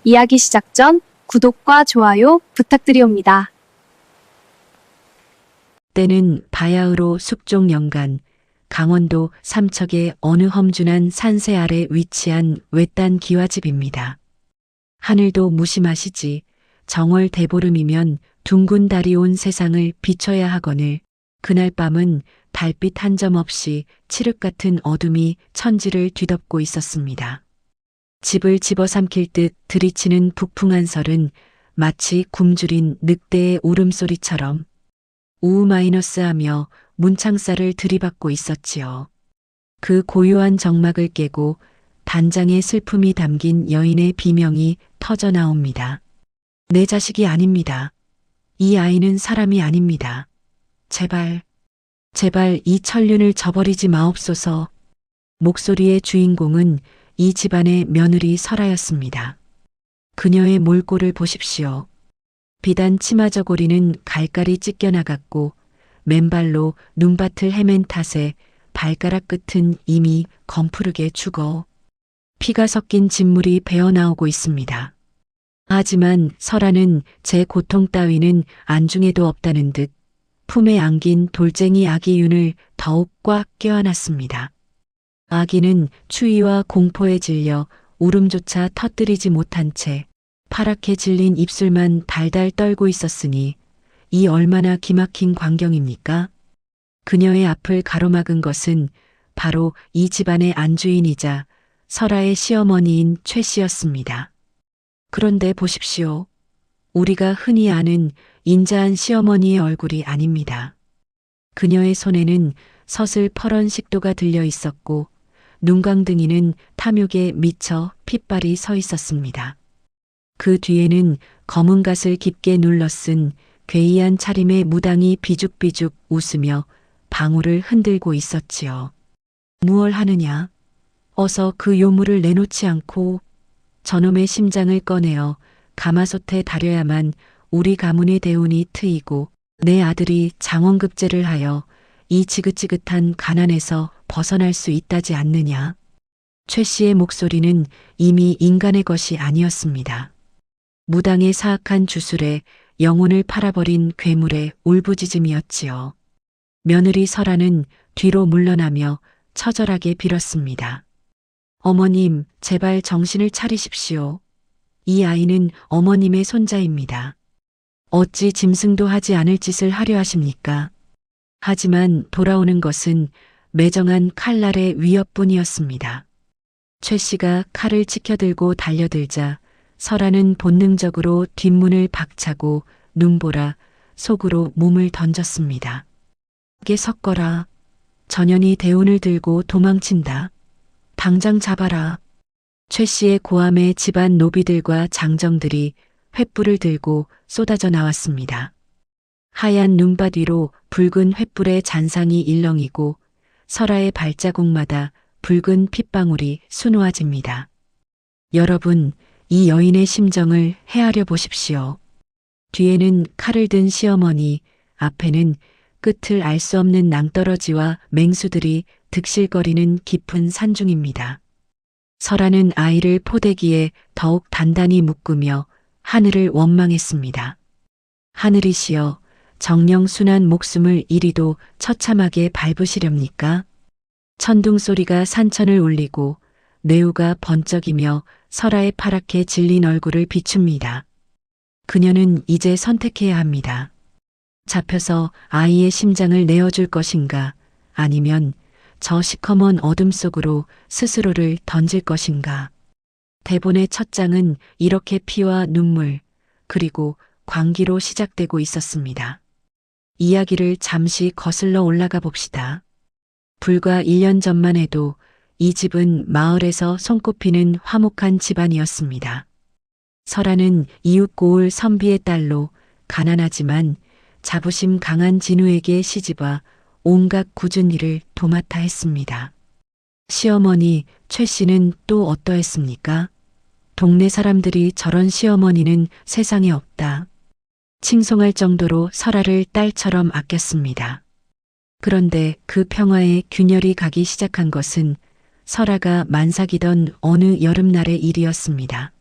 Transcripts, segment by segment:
이야기 시작 전 구독과 좋아요 부탁드리옵니다. 때는 바야흐로 숙종 연간 강원도 삼척의 어느 험준한 산세 아래 위치한 외딴 기와집입니다. 하늘도 무심하시지 정월 대보름이면 둥근 달이 온 세상을 비춰야 하거늘 그날 밤은 달빛 한 점 없이 칠흑 같은 어둠이 천지를 뒤덮고 있었습니다. 집을 집어삼킬 듯 들이치는 북풍한 설은 마치 굶주린 늑대의 울음소리처럼 우마이너스하며 문창살을 들이받고 있었지요. 그 고요한 정막을 깨고 단장의 슬픔이 담긴 여인의 비명이 터져 나옵니다. 내 자식이 아닙니다. 이 아이는 사람이 아닙니다. 제발, 제발 이 천륜을 저버리지 마옵소서. 목소리의 주인공은 이 집안의 며느리 설아였습니다. 그녀의 몰골을 보십시오. 비단 치마 저고리는 갈갈이 찢겨나갔고 맨발로 눈밭을 헤맨 탓에 발가락 끝은 이미 검푸르게 죽어 피가 섞인 진물이 배어나오고 있습니다. 하지만 설아는 제 고통 따위는 안중에도 없다는 듯 품에 안긴 돌쟁이 아기윤을 더욱 꽉 껴안았습니다. 아기는 추위와 공포에 질려 울음조차 터뜨리지 못한 채 파랗게 질린 입술만 달달 떨고 있었으니 이 얼마나 기막힌 광경입니까? 그녀의 앞을 가로막은 것은 바로 이 집안의 안주인이자 설아의 시어머니인 최 씨였습니다. 그런데 보십시오. 우리가 흔히 아는 인자한 시어머니의 얼굴이 아닙니다. 그녀의 손에는 서슬 퍼런 식도가 들려 있었고 눈광등이는 탐욕에 미쳐 핏발이 서 있었습니다. 그 뒤에는 검은 갓을 깊게 눌러 쓴 괴이한 차림의 무당이 비죽비죽 웃으며 방울을 흔들고 있었지요. 무얼 하느냐? 어서 그 요물을 내놓지 않고 저놈의 심장을 꺼내어 가마솥에 달여야만 우리 가문의 대운이 트이고 내 아들이 장원급제를 하여 이 지긋지긋한 가난에서 벗어날 수 있다지 않느냐. 최 씨의 목소리는 이미 인간의 것이 아니었습니다. 무당의 사악한 주술에 영혼을 팔아버린 괴물의 울부짖음이었지요. 며느리 설아는 뒤로 물러나며 처절하게 빌었습니다. 어머님, 제발 정신을 차리십시오. 이 아이는 어머님의 손자입니다. 어찌 짐승도 하지 않을 짓을 하려 하십니까? 하지만 돌아오는 것은 매정한 칼날의 위협뿐이었습니다. 최 씨가 칼을 치켜들고 달려들자 설아는 본능적으로 뒷문을 박차고 눈보라 속으로 몸을 던졌습니다. 게 섞어라. 전연이 대운을 들고 도망친다. 당장 잡아라. 최 씨의 고함에 집안 노비들과 장정들이 횃불을 들고 쏟아져 나왔습니다. 하얀 눈밭 위로 붉은 횃불의 잔상이 일렁이고 설아의 발자국마다 붉은 핏방울이 수놓아집니다. 여러분, 이 여인의 심정을 헤아려 보십시오. 뒤에는 칼을 든 시어머니, 앞에는 끝을 알 수 없는 낭떠러지와 맹수들이 득실거리는 깊은 산중입니다. 설아는 아이를 포대기에 더욱 단단히 묶으며 하늘을 원망했습니다. 하늘이시여, 정령 순한 목숨을 이리도 처참하게 밟으시렵니까? 천둥 소리가 산천을 울리고 뇌우가 번쩍이며 설아의 파랗게 질린 얼굴을 비춥니다. 그녀는 이제 선택해야 합니다. 잡혀서 아이의 심장을 내어줄 것인가, 아니면 저 시커먼 어둠 속으로 스스로를 던질 것인가. 대본의 첫 장은 이렇게 피와 눈물, 그리고 광기로 시작되고 있었습니다. 이야기를 잠시 거슬러 올라가 봅시다. 불과 1년 전만 해도 이 집은 마을에서 손꼽히는 화목한 집안이었습니다. 설아는 이웃 고을 선비의 딸로 가난하지만 자부심 강한 진우에게 시집와 온갖 굳은 일을 도맡아 했습니다. 시어머니 최 씨는 또 어떠했습니까? 동네 사람들이 저런 시어머니는 세상에 없다. 칭송할 정도로 설아를 딸처럼 아꼈습니다. 그런데 그 평화에 균열이 가기 시작한 것은 설아가 만삭이던 어느 여름날의 일이었습니다.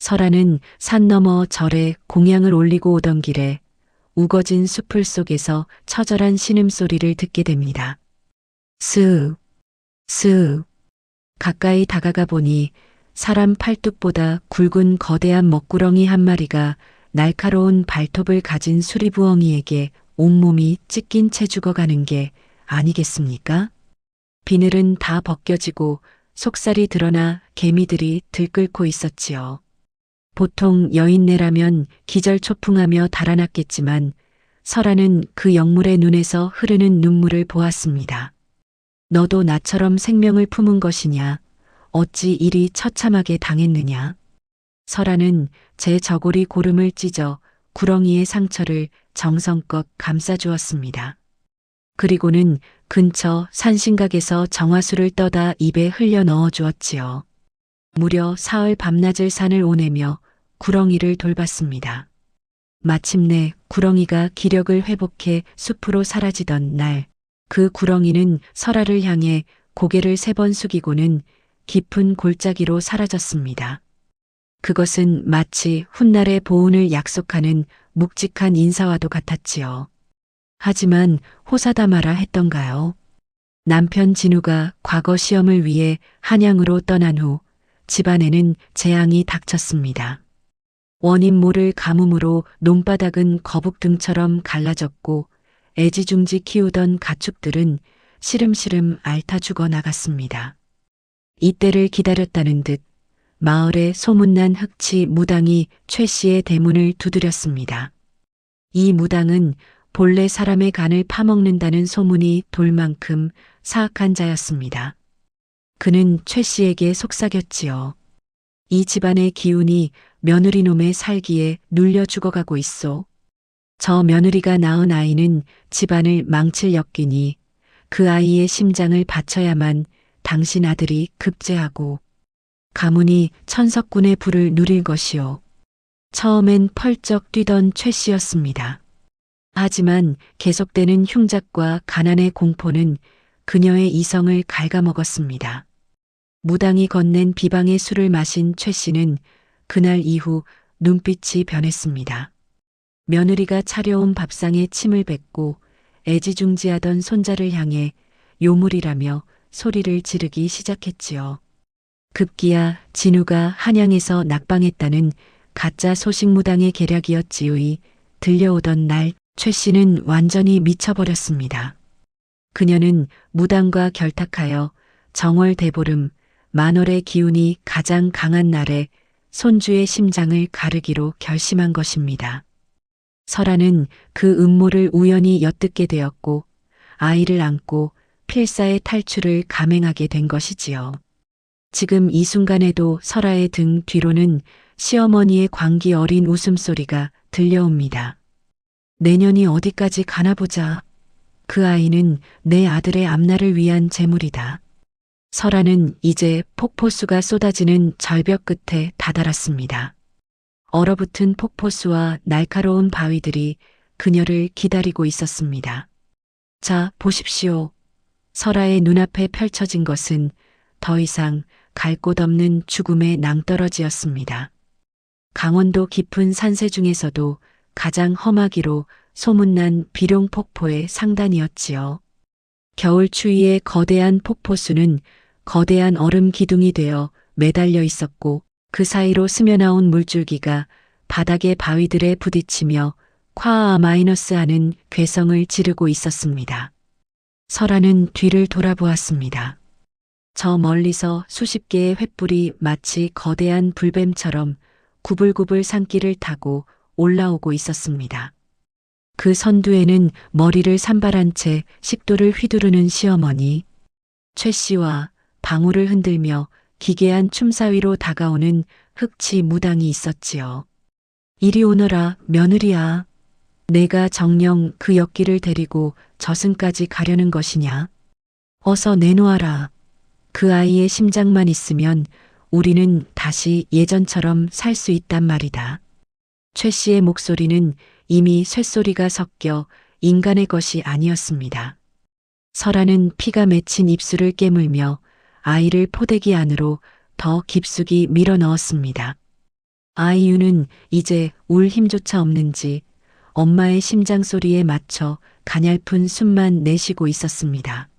설아는 산 너머 절에 공양을 올리고 오던 길에 우거진 숲을 속에서 처절한 신음소리를 듣게 됩니다. 스윽, 스윽. 가까이 다가가 보니 사람 팔뚝보다 굵은 거대한 먹구렁이 한 마리가 날카로운 발톱을 가진 수리부엉이에게 온몸이 찢긴 채 죽어가는 게 아니겠습니까? 비늘은 다 벗겨지고 속살이 드러나 개미들이 들끓고 있었지요. 보통 여인네라면 기절초풍하며 달아났겠지만 설아는 그 영물의 눈에서 흐르는 눈물을 보았습니다. 너도 나처럼 생명을 품은 것이냐? 어찌 이리 처참하게 당했느냐? 설아는 제 저고리 고름을 찢어 구렁이의 상처를 정성껏 감싸주었습니다. 그리고는 근처 산신각에서 정화수를 떠다 입에 흘려 넣어 주었지요. 무려 사흘 밤낮을 산을 오내며 구렁이를 돌봤습니다. 마침내 구렁이가 기력을 회복해 숲으로 사라지던 날, 그 구렁이는 설아를 향해 고개를 3번 숙이고는 깊은 골짜기로 사라졌습니다. 그것은 마치 훗날의 보훈을 약속하는 묵직한 인사와도 같았지요. 하지만 호사다마라 했던가요? 남편 진우가 과거 시험을 위해 한양으로 떠난 후 집안에는 재앙이 닥쳤습니다. 원인 모를 가뭄으로 논바닥은 거북등처럼 갈라졌고 애지중지 키우던 가축들은 시름시름 앓다 죽어 나갔습니다. 이때를 기다렸다는 듯 마을에 소문난 흑치 무당이 최 씨의 대문을 두드렸습니다. 이 무당은 본래 사람의 간을 파먹는다는 소문이 돌 만큼 사악한 자였습니다. 그는 최 씨에게 속삭였지요. 이 집안의 기운이 며느리 놈의 살기에 눌려 죽어가고 있소. 저 며느리가 낳은 아이는 집안을 망칠 역기니 그 아이의 심장을 바쳐야만 당신 아들이 급제하고 가문이 천석군의 부를 누릴 것이요. 처음엔 펄쩍 뛰던 최 씨였습니다. 하지만 계속되는 흉작과 가난의 공포는 그녀의 이성을 갉아먹었습니다. 무당이 건넨 비방의 술을 마신 최 씨는 그날 이후 눈빛이 변했습니다. 며느리가 차려온 밥상에 침을 뱉고 애지중지하던 손자를 향해 요물이라며 소리를 지르기 시작했지요. 급기야 진우가 한양에서 낙방했다는 가짜 소식무당의 계략이었지요. 들려오던 날 최 씨는 완전히 미쳐버렸습니다. 그녀는 무당과 결탁하여 정월 대보름 만월의 기운이 가장 강한 날에 손주의 심장을 가르기로 결심한 것입니다. 설아는 그 음모를 우연히 엿듣게 되었고 아이를 안고 필사의 탈출을 감행하게 된 것이지요. 지금 이 순간에도 설아의 등 뒤로는 시어머니의 광기 어린 웃음소리가 들려옵니다. 내년이 어디까지 가나 보자. 그 아이는 내 아들의 앞날을 위한 재물이다. 설아는 이제 폭포수가 쏟아지는 절벽 끝에 다다랐습니다. 얼어붙은 폭포수와 날카로운 바위들이 그녀를 기다리고 있었습니다. 자, 보십시오. 설아의 눈앞에 펼쳐진 것은 더 이상 갈 곳 없는 죽음의 낭떠러지였습니다. 강원도 깊은 산세 중에서도 가장 험하기로 소문난 비룡폭포의 상단이었지요. 겨울 추위에 거대한 폭포수는 거대한 얼음 기둥이 되어 매달려 있었고 그 사이로 스며나온 물줄기가 바닥의 바위들에 부딪히며 콰아 마이너스 하는 괴성을 지르고 있었습니다. 설아는 뒤를 돌아보았습니다. 저 멀리서 수십 개의 횃불이 마치 거대한 불뱀처럼 구불구불 산길을 타고 올라오고 있었습니다. 그 선두에는 머리를 산발한 채 식도를 휘두르는 시어머니, 최 씨와 방울을 흔들며 기괴한 춤사위로 다가오는 흑치 무당이 있었지요. 이리 오너라, 며느리야. 내가 정녕 그 역기를 데리고 저승까지 가려는 것이냐? 어서 내놓아라. 그 아이의 심장만 있으면 우리는 다시 예전처럼 살 수 있단 말이다. 최 씨의 목소리는 이미 쇳소리가 섞여 인간의 것이 아니었습니다. 설아는 피가 맺힌 입술을 깨물며 아이를 포대기 안으로 더 깊숙이 밀어 넣었습니다. 아이유는 이제 울 힘조차 없는지 엄마의 심장 소리에 맞춰 가냘픈 숨만 내쉬고 있었습니다.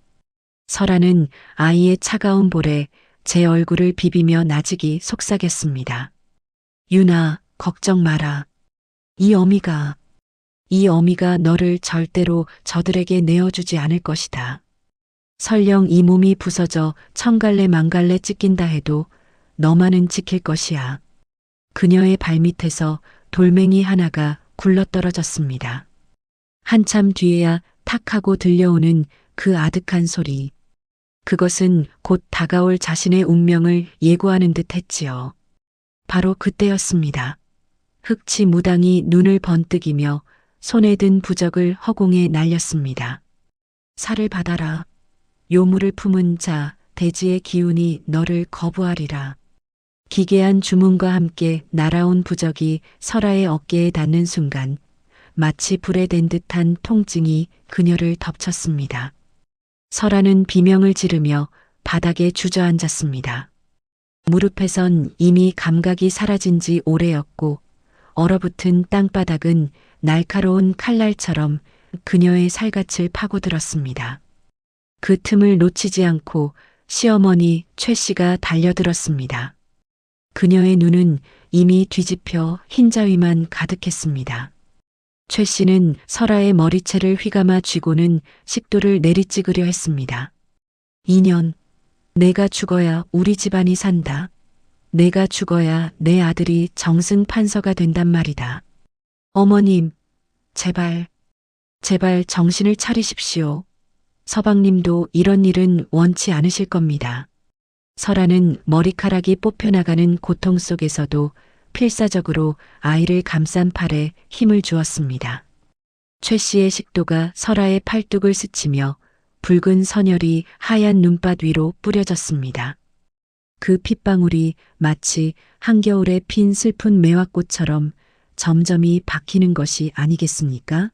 설아는 아이의 차가운 볼에 제 얼굴을 비비며 나직이 속삭였습니다. 유나, 걱정 마라. 이 어미가 너를 절대로 저들에게 내어주지 않을 것이다. 설령 이 몸이 부서져 천갈래 만갈래 찢긴다 해도 너만은 지킬 것이야. 그녀의 발밑에서 돌멩이 하나가 굴러떨어졌습니다. 한참 뒤에야 탁 하고 들려오는 그 아득한 소리. 그것은 곧 다가올 자신의 운명을 예고하는 듯 했지요. 바로 그때였습니다. 흑치 무당이 눈을 번뜩이며 손에 든 부적을 허공에 날렸습니다. 살을 받아라. 요물을 품은 자, 대지의 기운이 너를 거부하리라. 기괴한 주문과 함께 날아온 부적이 설아의 어깨에 닿는 순간 마치 불에 댄 듯한 통증이 그녀를 덮쳤습니다. 설아는 비명을 지르며 바닥에 주저앉았습니다. 무릎에선 이미 감각이 사라진 지 오래였고 얼어붙은 땅바닥은 날카로운 칼날처럼 그녀의 살갗을 파고들었습니다. 그 틈을 놓치지 않고 시어머니 최 씨가 달려들었습니다. 그녀의 눈은 이미 뒤집혀 흰자위만 가득했습니다. 최 씨는 설아의 머리채를 휘감아 쥐고는 식도를 내리찍으려 했습니다. 2년, 내가 죽어야 우리 집안이 산다. 내가 죽어야 내 아들이 정승 판서가 된단 말이다. 어머님, 제발 정신을 차리십시오. 서방님도 이런 일은 원치 않으실 겁니다. 설아는 머리카락이 뽑혀나가는 고통 속에서도 필사적으로 아이를 감싼 팔에 힘을 주었습니다. 최 씨의 식도가 설아의 팔뚝을 스치며 붉은 선혈이 하얀 눈밭 위로 뿌려졌습니다. 그 핏방울이 마치 한겨울에 핀 슬픈 매화꽃처럼 점점이 박히는 것이 아니겠습니까?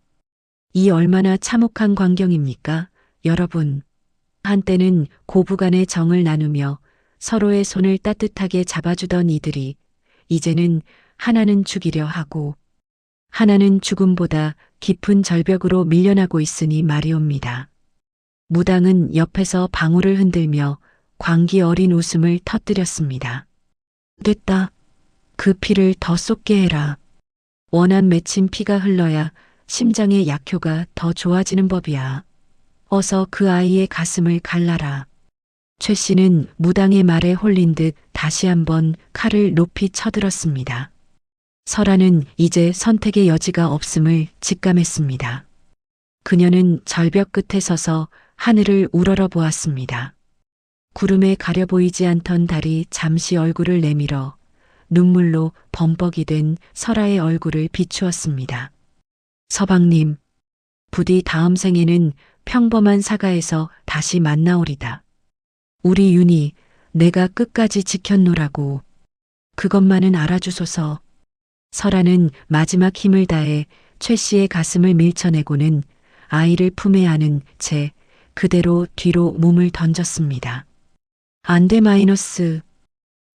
이 얼마나 참혹한 광경입니까, 여러분. 한때는 고부간의 정을 나누며 서로의 손을 따뜻하게 잡아주던 이들이 이제는 하나는 죽이려 하고 하나는 죽음보다 깊은 절벽으로 밀려나고 있으니 말이옵니다. 무당은 옆에서 방울을 흔들며 광기 어린 웃음을 터뜨렸습니다. 됐다. 그 피를 더 쏟게 해라. 원한 맺힌 피가 흘러야 심장의 약효가 더 좋아지는 법이야. 어서 그 아이의 가슴을 갈라라. 최 씨는 무당의 말에 홀린 듯 다시 한번 칼을 높이 쳐들었습니다. 설아는 이제 선택의 여지가 없음을 직감했습니다. 그녀는 절벽 끝에 서서 하늘을 우러러 보았습니다. 구름에 가려 보이지 않던 달이 잠시 얼굴을 내밀어 눈물로 범벅이 된 설아의 얼굴을 비추었습니다. 서방님, 부디 다음 생에는 평범한 사가에서 다시 만나오리다. 우리 윤희, 내가 끝까지 지켰노라고. 그것만은 알아주소서. 설아는 마지막 힘을 다해 최 씨의 가슴을 밀쳐내고는 아이를 품에 안은 채 그대로 뒤로 몸을 던졌습니다. 안돼 마이너스.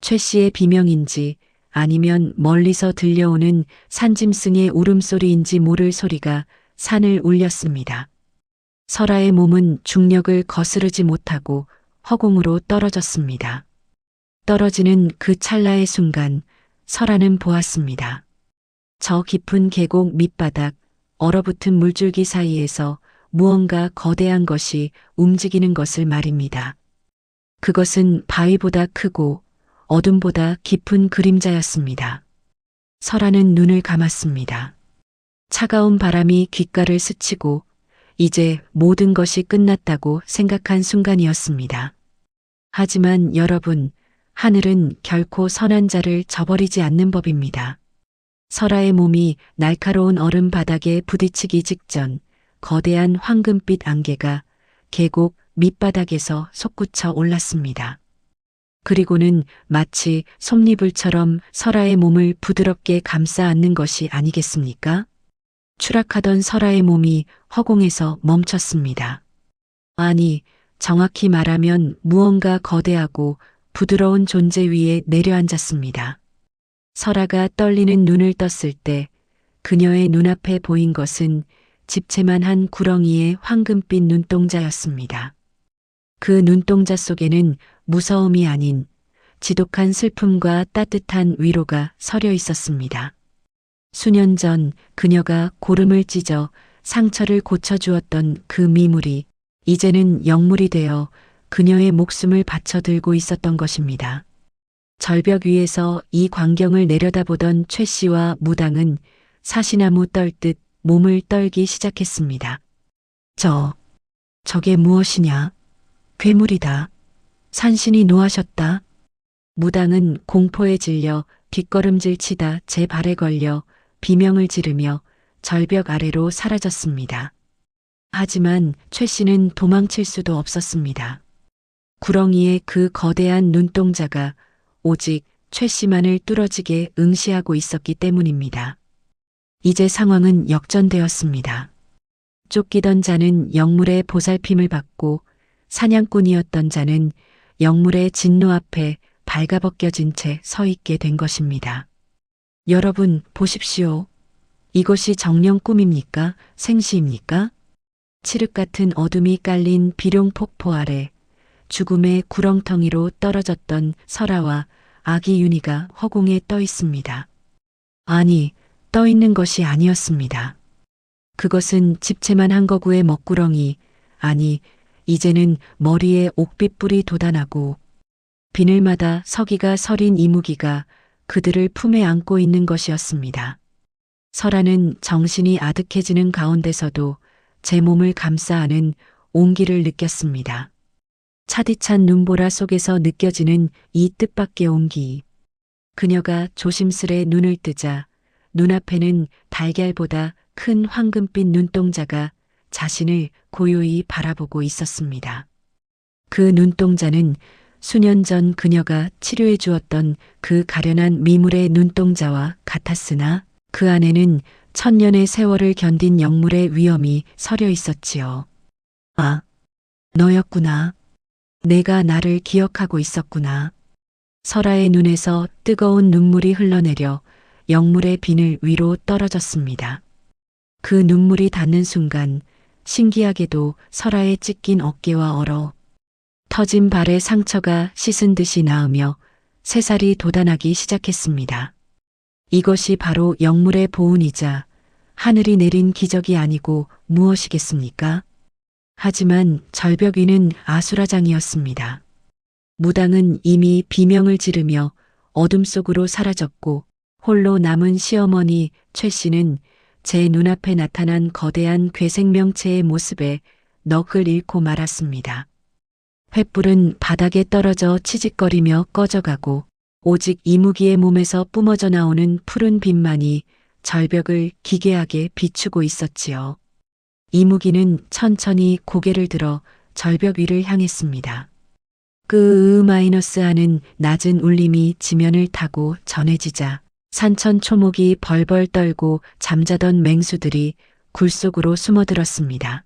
최 씨의 비명인지 아니면 멀리서 들려오는 산짐승의 울음소리인지 모를 소리가 산을 울렸습니다. 설아의 몸은 중력을 거스르지 못하고 허공으로 떨어졌습니다. 떨어지는 그 찰나의 순간 설아는 보았습니다. 저 깊은 계곡 밑바닥 얼어붙은 물줄기 사이에서 무언가 거대한 것이 움직이는 것을 말입니다. 그것은 바위보다 크고 어둠보다 깊은 그림자였습니다. 설아는 눈을 감았습니다. 차가운 바람이 귓가를 스치고 이제 모든 것이 끝났다고 생각한 순간이었습니다. 하지만 여러분, 하늘은 결코 선한 자를 저버리지 않는 법입니다. 설아의 몸이 날카로운 얼음 바닥에 부딪히기 직전 거대한 황금빛 안개가 계곡 밑바닥에서 솟구쳐 올랐습니다. 그리고는 마치 솜니불처럼 설아의 몸을 부드럽게 감싸 안는 것이 아니겠습니까? 추락하던 설아의 몸이 허공에서 멈췄습니다. 아니, 정확히 말하면 무언가 거대하고 부드러운 존재 위에 내려앉았습니다. 설아가 떨리는 눈을 떴을 때 그녀의 눈앞에 보인 것은 집채만한 구렁이의 황금빛 눈동자였습니다. 그 눈동자 속에는 무서움이 아닌 지독한 슬픔과 따뜻한 위로가 서려 있었습니다. 수년 전 그녀가 고름을 찢어 상처를 고쳐주었던 그 미물이 이제는 영물이 되어 그녀의 목숨을 바쳐 들고 있었던 것입니다. 절벽 위에서 이 광경을 내려다보던 최 씨와 무당은 사시나무 떨듯 몸을 떨기 시작했습니다. 저게 무엇이냐? 괴물이다. 산신이 노하셨다. 무당은 공포에 질려 뒷걸음질 치다 제 발에 걸려 비명을 지르며 절벽 아래로 사라졌습니다. 하지만 최 씨는 도망칠 수도 없었습니다. 구렁이의 그 거대한 눈동자가 오직 최 씨만을 뚫어지게 응시하고 있었기 때문입니다. 이제 상황은 역전되었습니다. 쫓기던 자는 영물의 보살핌을 받고 사냥꾼이었던 자는 영물의 진노 앞에 발가벗겨진 채 서 있게 된 것입니다. 여러분, 보십시오. 이것이 정령 꿈입니까? 생시입니까? 칠흑 같은 어둠이 깔린 비룡 폭포 아래 죽음의 구렁텅이로 떨어졌던 설아와 아기 윤희가 허공에 떠 있습니다. 아니, 떠 있는 것이 아니었습니다. 그것은 집채만 한 거구의 먹구렁이, 아니, 이제는 머리에 옥빛불이 돋아나고 비늘마다 서기가 서린 이무기가 그들을 품에 안고 있는 것이었습니다. 설아는 정신이 아득해지는 가운데서도 제 몸을 감싸 안은 온기를 느꼈습니다. 차디찬 눈보라 속에서 느껴지는 이 뜻밖의 온기. 그녀가 조심스레 눈을 뜨자 눈앞에는 달걀보다 큰 황금빛 눈동자가 자신을 고요히 바라보고 있었습니다. 그 눈동자는 수년 전 그녀가 치료해 주었던 그 가련한 미물의 눈동자와 같았으나 그 안에는 천년의 세월을 견딘 영물의 위엄이 서려 있었지요. 아, 너였구나. 내가 나를 기억하고 있었구나. 설아의 눈에서 뜨거운 눈물이 흘러내려 영물의 비늘 위로 떨어졌습니다. 그 눈물이 닿는 순간 신기하게도 설아의 찢긴 어깨와 얼어 터진 발의 상처가 씻은 듯이 나으며 새살이 돋아나기 시작했습니다. 이것이 바로 영물의 보은이자 하늘이 내린 기적이 아니고 무엇이겠습니까? 하지만 절벽 위는 아수라장이었습니다. 무당은 이미 비명을 지르며 어둠 속으로 사라졌고 홀로 남은 시어머니 최 씨는 제 눈앞에 나타난 거대한 괴생명체의 모습에 넋을 잃고 말았습니다. 횃불은 바닥에 떨어져 치직거리며 꺼져가고 오직 이무기의 몸에서 뿜어져 나오는 푸른 빛만이 절벽을 기괴하게 비추고 있었지요. 이무기는 천천히 고개를 들어 절벽 위를 향했습니다. 그 마이너스 하는 낮은 울림이 지면을 타고 전해지자 산천 초목이 벌벌 떨고 잠자던 맹수들이 굴 속으로 숨어들었습니다.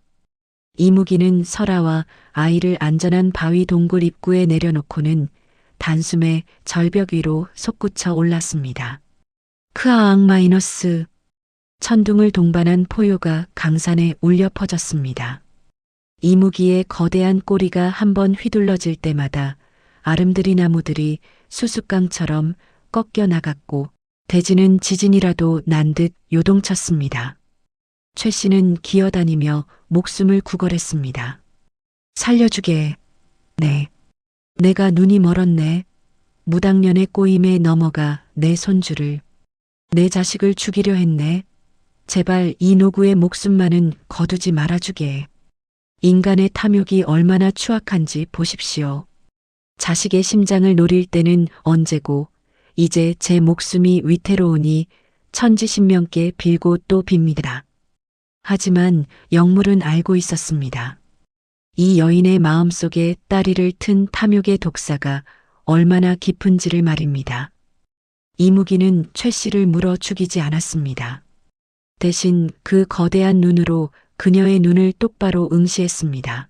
이무기는 설아와 아이를 안전한 바위 동굴 입구에 내려놓고는 단숨에 절벽 위로 솟구쳐 올랐습니다. 크아앙 마이너스 천둥을 동반한 포효가 강산에 울려 퍼졌습니다. 이무기의 거대한 꼬리가 한번 휘둘러질 때마다 아름드리 나무들이 수수깡처럼 꺾여 나갔고 대지는 지진이라도 난 듯 요동쳤습니다. 최 씨는 기어다니며 목숨을 구걸했습니다. 살려주게. 네. 내가 눈이 멀었네. 무당년의 꼬임에 넘어가 내 손주를, 내 자식을 죽이려 했네. 제발 이 노구의 목숨만은 거두지 말아주게. 인간의 탐욕이 얼마나 추악한지 보십시오. 자식의 심장을 노릴 때는 언제고 이제 제 목숨이 위태로우니 천지신명께 빌고 또 빕니다. 하지만 영물은 알고 있었습니다. 이 여인의 마음속에 따리를 튼 탐욕의 독사가 얼마나 깊은지를 말입니다. 이무기는 최 씨를 물어 죽이지 않았습니다. 대신 그 거대한 눈으로 그녀의 눈을 똑바로 응시했습니다.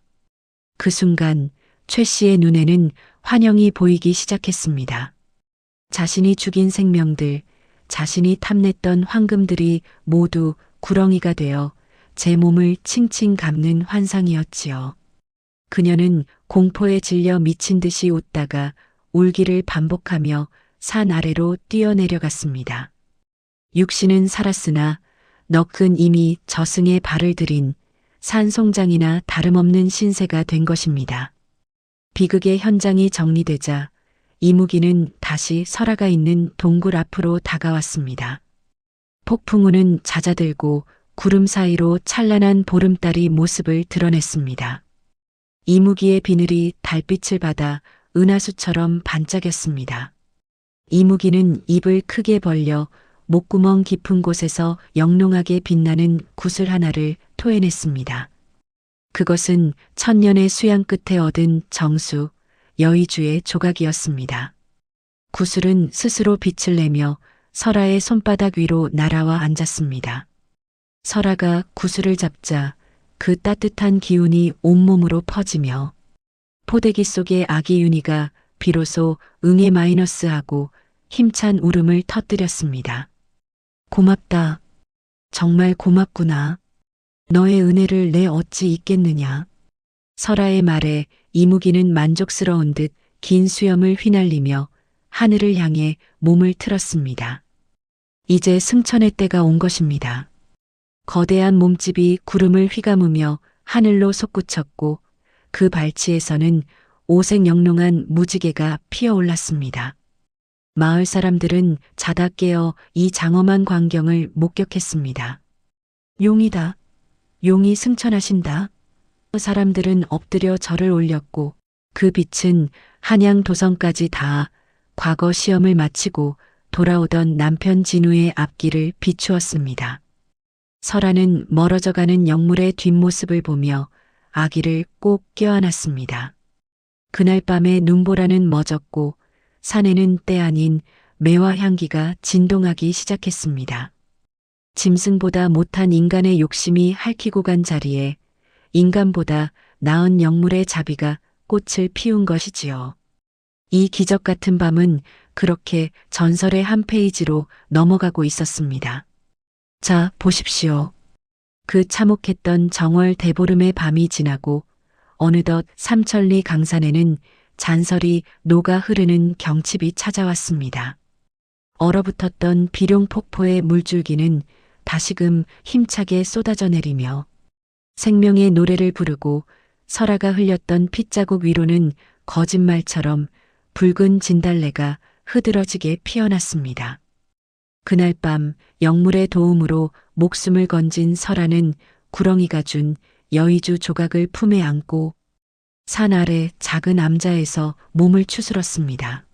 그 순간 최 씨의 눈에는 환영이 보이기 시작했습니다. 자신이 죽인 생명들, 자신이 탐냈던 황금들이 모두 구렁이가 되어 제 몸을 칭칭 감는 환상이었지요. 그녀는 공포에 질려 미친 듯이 웃다가 울기를 반복하며 산 아래로 뛰어내려갔습니다. 육신은 살았으나 넋은 이미 저승에 발을 들인 산송장이나 다름없는 신세가 된 것입니다. 비극의 현장이 정리되자 이무기는 다시 설아가 있는 동굴 앞으로 다가왔습니다. 폭풍우는 잦아들고 구름 사이로 찬란한 보름달이 모습을 드러냈습니다. 이무기의 비늘이 달빛을 받아 은하수처럼 반짝였습니다. 이무기는 입을 크게 벌려 목구멍 깊은 곳에서 영롱하게 빛나는 구슬 하나를 토해냈습니다. 그것은 천년의 수양 끝에 얻은 정수, 여의주의 조각이었습니다. 구슬은 스스로 빛을 내며 설아의 손바닥 위로 날아와 앉았습니다. 설아가 구슬을 잡자 그 따뜻한 기운이 온몸으로 퍼지며 포대기 속의 아기 윤희가 비로소 응애 마이너스하고 힘찬 울음을 터뜨렸습니다. 고맙다. 정말 고맙구나. 너의 은혜를 내 어찌 잊겠느냐. 설아의 말에 이무기는 만족스러운 듯 긴 수염을 휘날리며 하늘을 향해 몸을 틀었습니다. 이제 승천의 때가 온 것입니다. 거대한 몸집이 구름을 휘감으며 하늘로 솟구쳤고 그 발치에서는 오색 영롱한 무지개가 피어올랐습니다. 마을 사람들은 자다 깨어 이 장엄한 광경을 목격했습니다. 용이다. 용이 승천하신다. 사람들은 엎드려 절을 올렸고 그 빛은 한양 도성까지 닿아 과거 시험을 마치고 돌아오던 남편 진우의 앞길을 비추었습니다. 설아는 멀어져가는 영물의 뒷모습을 보며 아기를 꼭 껴안았습니다. 그날 밤에 눈보라는 멎었고 산에는 때 아닌 매화 향기가 진동하기 시작했습니다. 짐승보다 못한 인간의 욕심이 핥히고 간 자리에 인간보다 나은 영물의 자비가 꽃을 피운 것이지요. 이 기적 같은 밤은 그렇게 전설의 한 페이지로 넘어가고 있었습니다. 자, 보십시오. 그 참혹했던 정월 대보름의 밤이 지나고 어느덧 삼천리 강산에는 잔설이 녹아 흐르는 경칩이 찾아왔습니다. 얼어붙었던 비룡폭포의 물줄기는 다시금 힘차게 쏟아져 내리며 생명의 노래를 부르고 설아가 흘렸던 핏자국 위로는 거짓말처럼 붉은 진달래가 흐드러지게 피어났습니다. 그날 밤 영물의 도움으로 목숨을 건진 설아는 구렁이가 준 여의주 조각을 품에 안고 산 아래 작은 암자에서 몸을 추스렀습니다.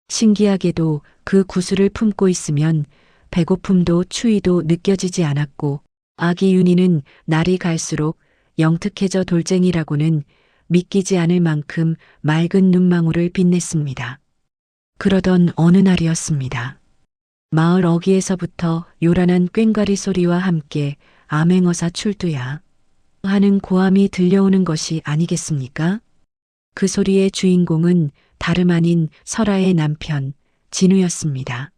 신기하게도 그 구슬을 품고 있으면 배고픔도 추위도 느껴지지 않았고 아기 윤희는 날이 갈수록 영특해져 돌쟁이라고는 믿기지 않을 만큼 맑은 눈망울을 빛냈습니다. 그러던 어느 날이었습니다. 마을 어귀에서부터 요란한 꽹과리 소리와 함께 암행어사 출두야 하는 고함이 들려오는 것이 아니겠습니까? 그 소리의 주인공은 다름 아닌 설아의 남편 진우였습니다.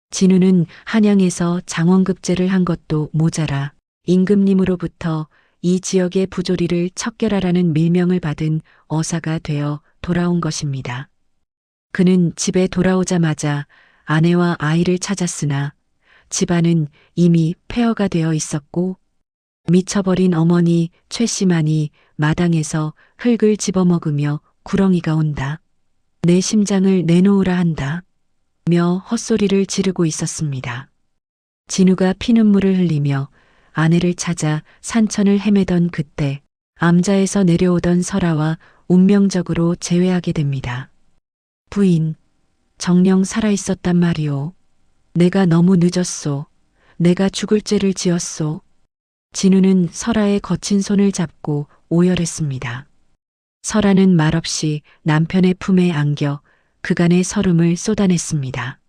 진우는 한양에서 장원급제를 한 것도 모자라 임금님으로부터 이 지역의 부조리를 척결하라는 밀명을 받은 어사가 되어 돌아온 것입니다. 그는 집에 돌아오자마자 아내와 아이를 찾았으나 집안은 이미 폐허가 되어 있었고 미쳐버린 어머니 최씨만이 마당에서 흙을 집어먹으며 구렁이가 온다. 내 심장을 내놓으라 한다. 며 헛소리를 지르고 있었습니다. 진우가 피눈물을 흘리며 아내를 찾아 산천을 헤매던 그때 암자에서 내려오던 설아와 운명적으로 재회하게 됩니다. 부인, 정녕 살아있었단 말이오. 내가 너무 늦었소. 내가 죽을 죄를 지었소. 진우는 설아의 거친 손을 잡고 오열했습니다. 설아는 말없이 남편의 품에 안겨 그간의 서름을 쏟아냈습니다.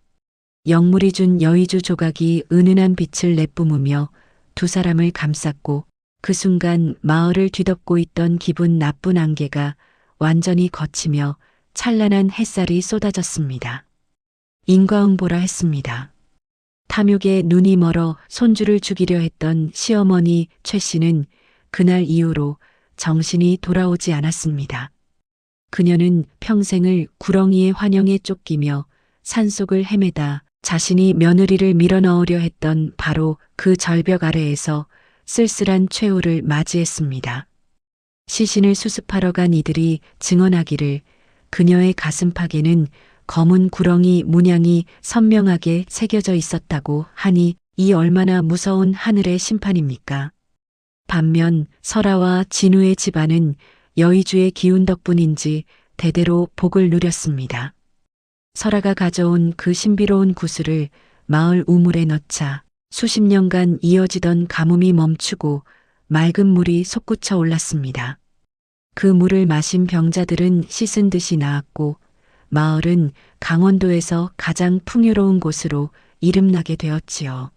영물이 준 여의주 조각이 은은한 빛을 내뿜으며 두 사람을 감쌌고 그 순간 마을을 뒤덮고 있던 기분 나쁜 안개가 완전히 걷히며 찬란한 햇살이 쏟아졌습니다. 인과응보라 했습니다. 탐욕에 눈이 멀어 손주를 죽이려 했던 시어머니 최 씨는 그날 이후로 정신이 돌아오지 않았습니다. 그녀는 평생을 구렁이의 환영에 쫓기며 산속을 헤매다 자신이 며느리를 밀어넣으려 했던 바로 그 절벽 아래에서 쓸쓸한 최후를 맞이했습니다. 시신을 수습하러 간 이들이 증언하기를 그녀의 가슴팍에는 검은 구렁이 문양이 선명하게 새겨져 있었다고 하니 이 얼마나 무서운 하늘의 심판입니까? 반면 설아와 진우의 집안은 여의주의 기운 덕분인지 대대로 복을 누렸습니다. 설아가 가져온 그 신비로운 구슬을 마을 우물에 넣자 수십 년간 이어지던 가뭄이 멈추고 맑은 물이 솟구쳐 올랐습니다. 그 물을 마신 병자들은 씻은 듯이 나았고 마을은 강원도에서 가장 풍요로운 곳으로 이름나게 되었지요.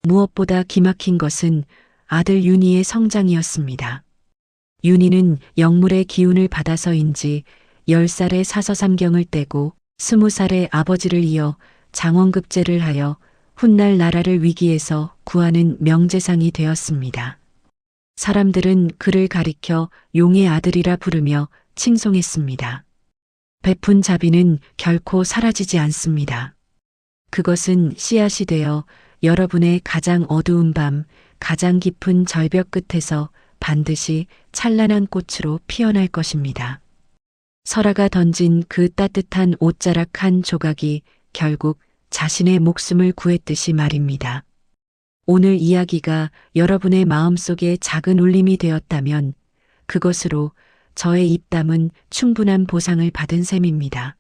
무엇보다 기막힌 것은 아들 윤희의 성장이었습니다. 윤희는 영물의 기운을 받아서인지 10살에 사서삼경을 떼고 20살에 아버지를 이어 장원급제를 하여 훗날 나라를 위기에서 구하는 명재상이 되었습니다. 사람들은 그를 가리켜 용의 아들이라 부르며 칭송했습니다. 베푼 자비는 결코 사라지지 않습니다. 그것은 씨앗이 되어 여러분의 가장 어두운 밤, 가장 깊은 절벽 끝에서 반드시 찬란한 꽃으로 피어날 것입니다. 설아가 던진 그 따뜻한 옷자락 한 조각이 결국 자신의 목숨을 구했듯이 말입니다. 오늘 이야기가 여러분의 마음속에 작은 울림이 되었다면 그것으로 저의 입담은 충분한 보상을 받은 셈입니다.